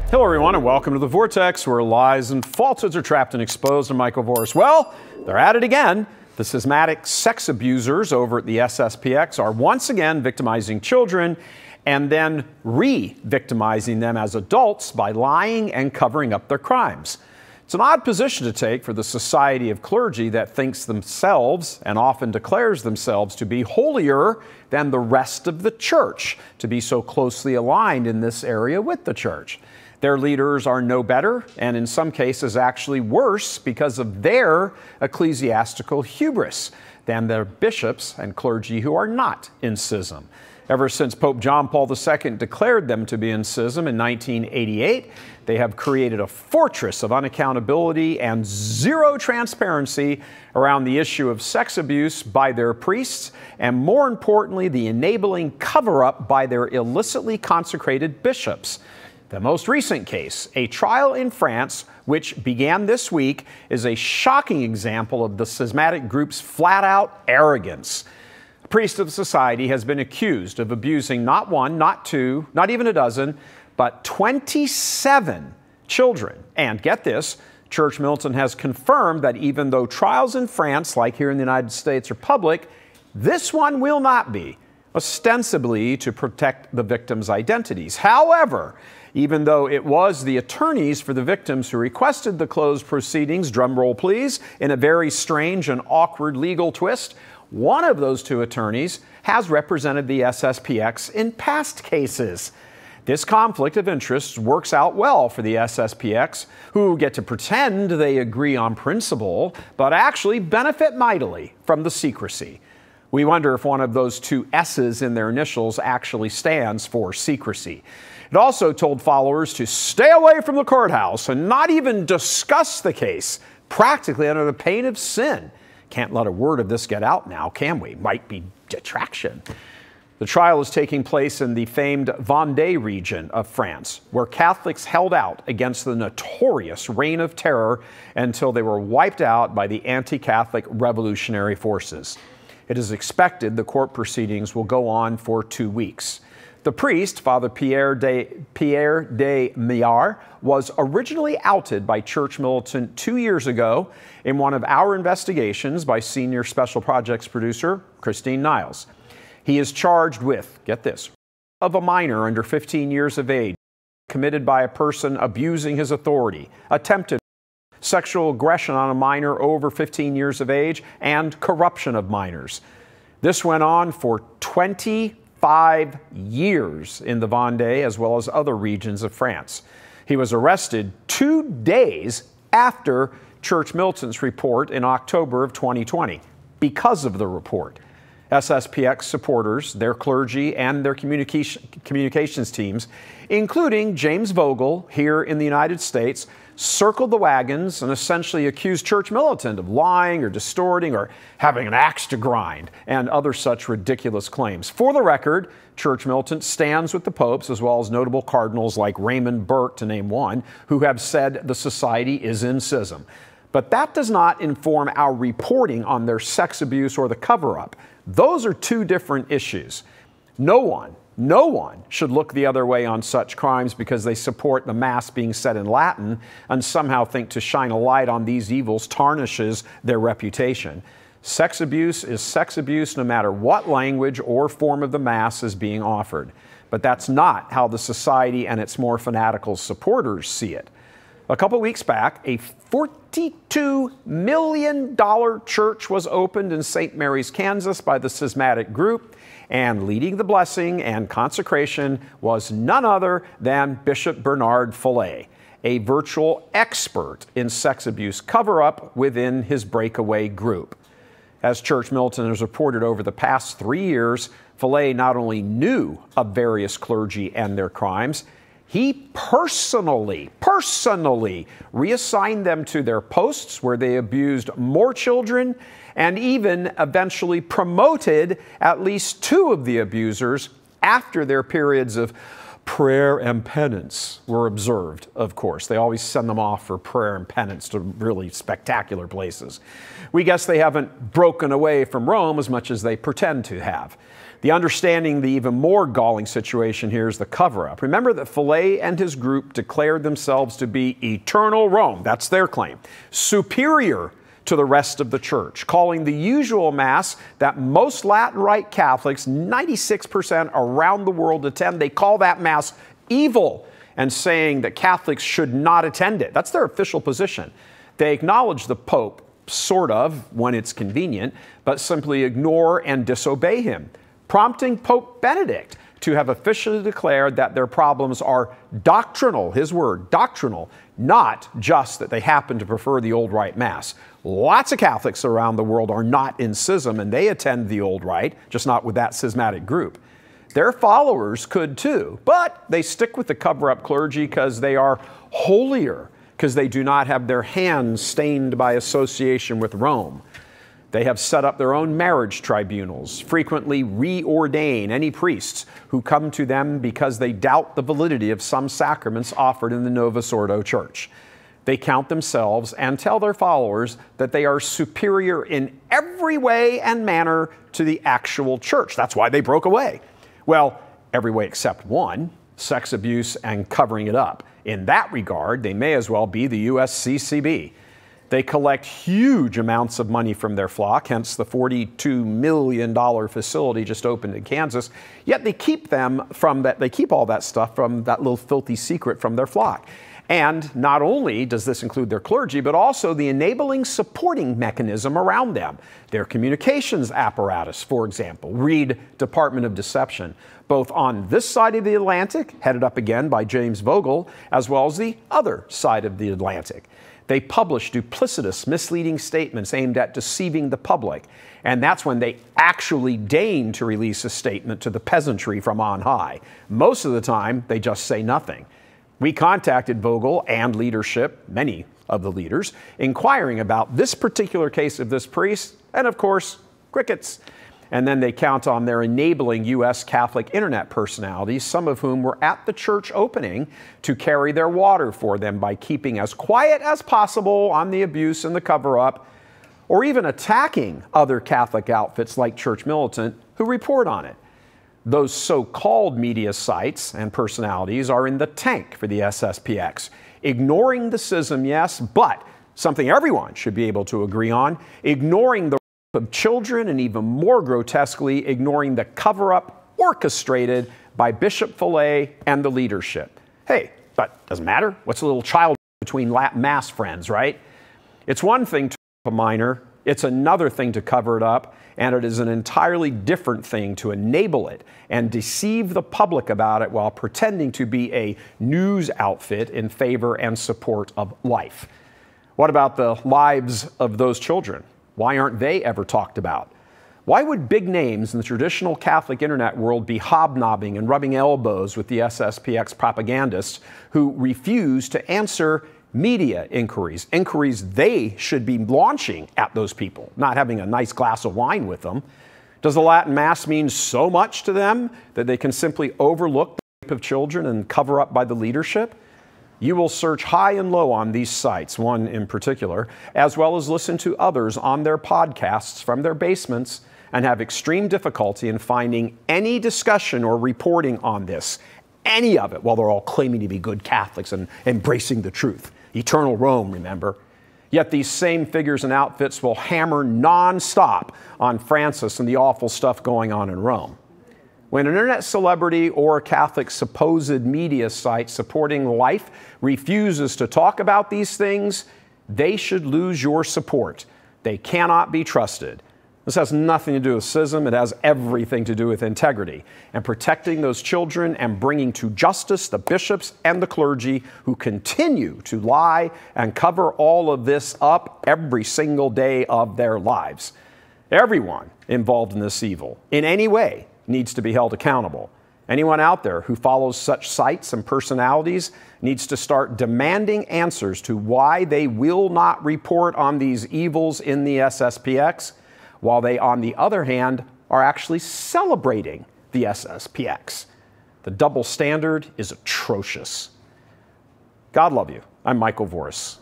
Hello, everyone, and welcome to the Vortex, where lies and falsehoods are trapped and exposed. I'm Michael Voris. Well, they're at it again. The schismatic sex abusers over at the SSPX are once again victimizing children and then re-victimizing them as adults by lying and covering up their crimes. It's an odd position to take for the society of clergy that thinks themselves and often declares themselves to be holier than the rest of the church, to be so closely aligned in this area with the church. Their leaders are no better, and in some cases actually worse, because of their ecclesiastical hubris than their bishops and clergy who are not in schism. Ever since Pope John Paul II declared them to be in schism in 1988, they have created a fortress of unaccountability and zero transparency around the issue of sex abuse by their priests, and more importantly, the enabling cover-up by their illicitly consecrated bishops. The most recent case, a trial in France, which began this week, is a shocking example of the schismatic group's flat-out arrogance. A priest of society has been accused of abusing not one, not two, not even a dozen, but 27 children. And get this, Church Militant has confirmed that even though trials in France, like here in the United States, are public, this one will not be, ostensibly to protect the victims' identities. However, even though it was the attorneys for the victims who requested the closed proceedings, drum roll please, in a very strange and awkward legal twist, one of those two attorneys has represented the SSPX in past cases. This conflict of interest works out well for the SSPX, who get to pretend they agree on principle, but actually benefit mightily from the secrecy. We wonder if one of those two S's in their initials actually stands for secrecy. It also told followers to stay away from the courthouse and not even discuss the case, practically under the pain of sin. Can't let a word of this get out now, can we? Might be detraction. The trial is taking place in the famed Vendée region of France, where Catholics held out against the notorious Reign of Terror until they were wiped out by the anti-Catholic revolutionary forces. It is expected the court proceedings will go on for 2 weeks. The priest, Father Pierre de Meillard, was originally outed by Church Militant 2 years ago in one of our investigations by senior special projects producer Christine Niles. He is charged with, get this, of a minor under 15 years of age, committed by a person abusing his authority, attempted sexual aggression on a minor over 15 years of age, and corruption of minors. This went on for 25 years in the Vendée as well as other regions of France. He was arrested 2 days after Church Militant's report in October of 2020 because of the report. SSPX supporters, their clergy, and their communications teams, including James Vogel here in the United States, circled the wagons and essentially accused Church Militant of lying or distorting or having an axe to grind and other such ridiculous claims. For the record, Church Militant stands with the popes as well as notable cardinals like Raymond Burke, to name one, who have said the society is in schism. But that does not inform our reporting on their sex abuse or the cover-up. Those are two different issues. No one should look the other way on such crimes because they support the Mass being said in Latin and somehow think to shine a light on these evils tarnishes their reputation. Sex abuse is sex abuse no matter what language or form of the Mass is being offered. But that's not how the society and its more fanatical supporters see it. A couple weeks back, a $42 million church was opened in St. Mary's, Kansas by the schismatic group, and leading the blessing and consecration was none other than Bishop Bernard Follet, a virtual expert in sex abuse cover-up within his breakaway group. As Church Militant has reported over the past 3 years, Follet not only knew of various clergy and their crimes, he personally reassigned them to their posts where they abused more children and even eventually promoted at least 2 of the abusers after their periods of prayer and penance were observed, of course. They always send them off for prayer and penance to really spectacular places. We guess they haven't broken away from Rome as much as they pretend to have. The understanding the even more galling situation here is the cover-up. Remember that Fillet and his group declared themselves to be eternal Rome, that's their claim, superior to the rest of the church, calling the usual Mass that most Latin Rite Catholics, 96% around the world attend, they call that Mass evil, and saying that Catholics should not attend it. That's their official position. They acknowledge the Pope, sort of, when it's convenient, but simply ignore and disobey him, prompting Pope Benedict to have officially declared that their problems are doctrinal, his word, doctrinal, not just that they happen to prefer the Old Rite Mass. Lots of Catholics around the world are not in schism, and they attend the Old Rite, just not with that schismatic group. Their followers could too, but they stick with the cover-up clergy because they are holier, because they do not have their hands stained by association with Rome. They have set up their own marriage tribunals, frequently reordain any priests who come to them because they doubt the validity of some sacraments offered in the Novus Ordo Church. They count themselves and tell their followers that they are superior in every way and manner to the actual church. That's why they broke away. Well, every way except one, sex abuse and covering it up. In that regard, they may as well be the USCCB. They collect huge amounts of money from their flock, hence the $42 million facility just opened in Kansas. Yet they keep all that stuff from that little filthy secret from their flock. And not only does this include their clergy, but also the enabling supporting mechanism around them. Their communications apparatus, for example, read Department of Deception, both on this side of the Atlantic, headed up again by James Vogel, as well as the other side of the Atlantic. They publish duplicitous, misleading statements aimed at deceiving the public. And that's when they actually deign to release a statement to the peasantry from on high. Most of the time, they just say nothing. We contacted Vogel and leadership, many of the leaders, inquiring about this particular case of this priest, and of course, crickets. And then they count on their enabling U.S. Catholic internet personalities, some of whom were at the church opening, to carry their water for them by keeping as quiet as possible on the abuse and the cover-up, or even attacking other Catholic outfits like Church Militant who report on it. Those so-called media sites and personalities are in the tank for the SSPX, ignoring the schism, yes, but something everyone should be able to agree on, ignoring the rape of children and even more grotesquely, ignoring the cover-up orchestrated by Bishop Fillet and the leadership. Hey, but doesn't matter. What's a little child between Latin Mass friends, right? It's one thing to rape a minor, it's another thing to cover it up, and it is an entirely different thing to enable it and deceive the public about it while pretending to be a news outfit in favor and support of life. What about the lives of those children? Why aren't they ever talked about? Why would big names in the traditional Catholic internet world be hobnobbing and rubbing elbows with the SSPX propagandists who refuse to answer media inquiries they should be launching at those people, not having a nice glass of wine with them? Does the Latin Mass mean so much to them that they can simply overlook the rape of children and cover up by the leadership? You will search high and low on these sites, one in particular, as well as listen to others on their podcasts from their basements, and have extreme difficulty in finding any discussion or reporting on this, any of it, while they're all claiming to be good Catholics and embracing the truth. Eternal Rome, remember? Yet these same figures and outfits will hammer non-stop on Francis and the awful stuff going on in Rome. When an internet celebrity or a Catholic supposed media site supporting life refuses to talk about these things, they should lose your support. They cannot be trusted. This has nothing to do with schism. It has everything to do with integrity and protecting those children and bringing to justice the bishops and the clergy who continue to lie and cover all of this up every single day of their lives. Everyone involved in this evil, in any way, needs to be held accountable. Anyone out there who follows such sites and personalities needs to start demanding answers to why they will not report on these evils in the SSPX, while they, on the other hand, are actually celebrating the SSPX. The double standard is atrocious. God love you. I'm Michael Voris.